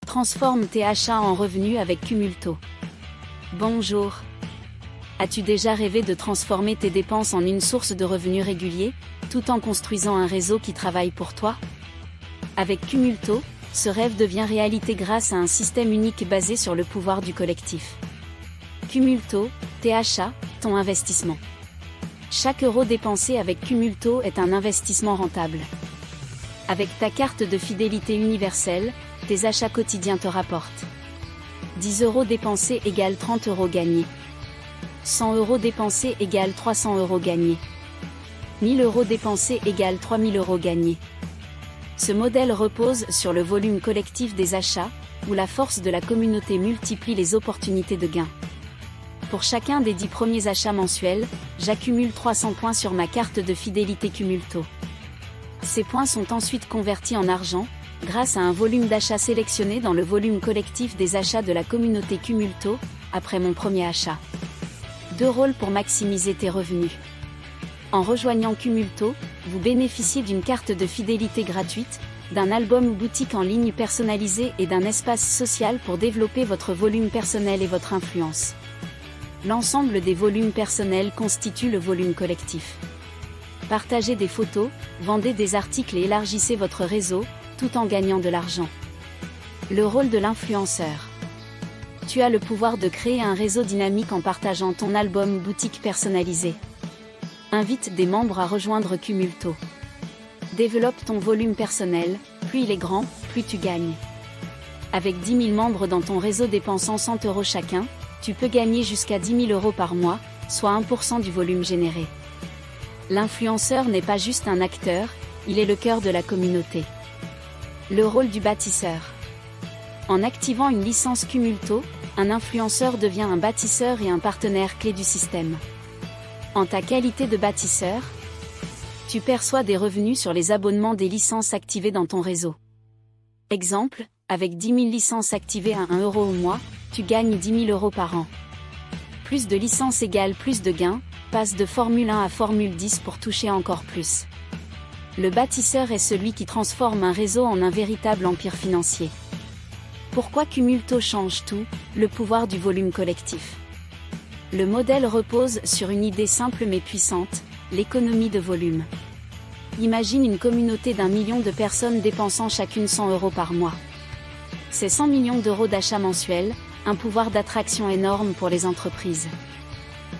Transforme tes achats en revenus avec Cumulto. Bonjour. As-tu déjà rêvé de transformer tes dépenses en une source de revenus réguliers, tout en construisant un réseau qui travaille pour toi? Avec Cumulto, ce rêve devient réalité grâce à un système unique basé sur le pouvoir du collectif. Cumulto, tes achats, ton investissement. Chaque euro dépensé avec Cumulto est un investissement rentable. Avec ta carte de fidélité universelle, tes achats quotidiens te rapportent. 10 euros dépensés égale 30 euros gagnés. 100 euros dépensés égale 300 euros gagnés. 1000 euros dépensés égale 3000 euros gagnés. Ce modèle repose sur le volume collectif des achats, où la force de la communauté multiplie les opportunités de gain. Pour chacun des 10 premiers achats mensuels, j'accumule 300 points sur ma carte de fidélité Cumulto. Ces points sont ensuite convertis en argent, grâce à un volume d'achat sélectionné dans le volume collectif des achats de la communauté Cumulto, après mon premier achat. 2 rôles pour maximiser tes revenus. En rejoignant Cumulto, vous bénéficiez d'une carte de fidélité gratuite, d'un album ou boutique en ligne personnalisé et d'un espace social pour développer votre volume personnel et votre influence. L'ensemble des volumes personnels constitue le volume collectif. Partagez des photos, vendez des articles et élargissez votre réseau, tout en gagnant de l'argent. Le rôle de l'influenceur. Tu as le pouvoir de créer un réseau dynamique en partageant ton album ou boutique personnalisé. Invite des membres à rejoindre Cumulto. Développe ton volume personnel, plus il est grand, plus tu gagnes. Avec 10 000 membres dans ton réseau dépensant 100 euros chacun, tu peux gagner jusqu'à 10 000 euros par mois, soit 1% du volume généré. L'influenceur n'est pas juste un acteur, il est le cœur de la communauté. Le rôle du bâtisseur. En activant une licence Cumulto, un influenceur devient un bâtisseur et un partenaire clé du système. En ta qualité de bâtisseur, tu perçois des revenus sur les abonnements des licences activées dans ton réseau. Exemple, avec 10 000 licences activées à 1 euro au mois, tu gagnes 10 000 euros par an. Plus de licences égale plus de gains, passe de Formule 1 à Formule 10 pour toucher encore plus. Le bâtisseur est celui qui transforme un réseau en un véritable empire financier. Pourquoi Cumulto change tout? Le pouvoir du volume collectif. Le modèle repose sur une idée simple mais puissante, l'économie de volume. Imagine une communauté d'1 million de personnes dépensant chacune 100 euros par mois. C'est 100 millions d'euros d'achats mensuels, un pouvoir d'attraction énorme pour les entreprises.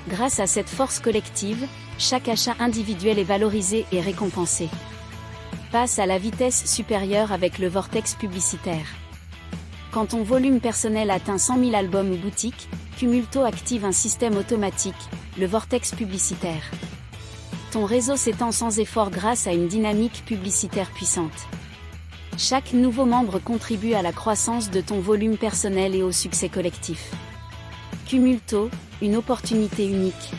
Grâce à cette force collective, chaque achat individuel est valorisé et récompensé. Passe à la vitesse supérieure avec le vortex publicitaire. Quand ton volume personnel atteint 100 000 albums ou boutiques, Cumulto active un système automatique, le vortex publicitaire. Ton réseau s'étend sans effort grâce à une dynamique publicitaire puissante. Chaque nouveau membre contribue à la croissance de ton volume personnel et au succès collectif. Cumulto, une opportunité unique.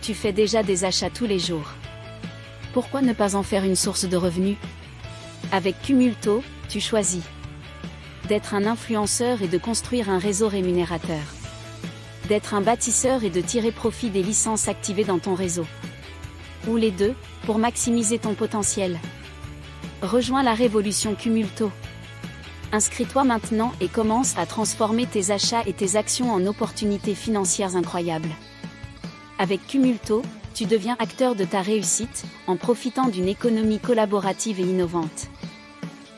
Tu fais déjà des achats tous les jours. Pourquoi ne pas en faire une source de revenus? Avec Cumulto, tu choisis d'être un influenceur et de construire un réseau rémunérateur. D'être un bâtisseur et de tirer profit des licences activées dans ton réseau. Ou les deux, pour maximiser ton potentiel. Rejoins la révolution Cumulto. Inscris-toi maintenant et commence à transformer tes achats et tes actions en opportunités financières incroyables. Avec Cumulto, tu deviens acteur de ta réussite, en profitant d'une économie collaborative et innovante.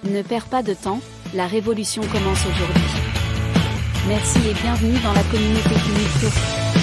Ne perds pas de temps, la révolution commence aujourd'hui. Merci et bienvenue dans la communauté Cumulto.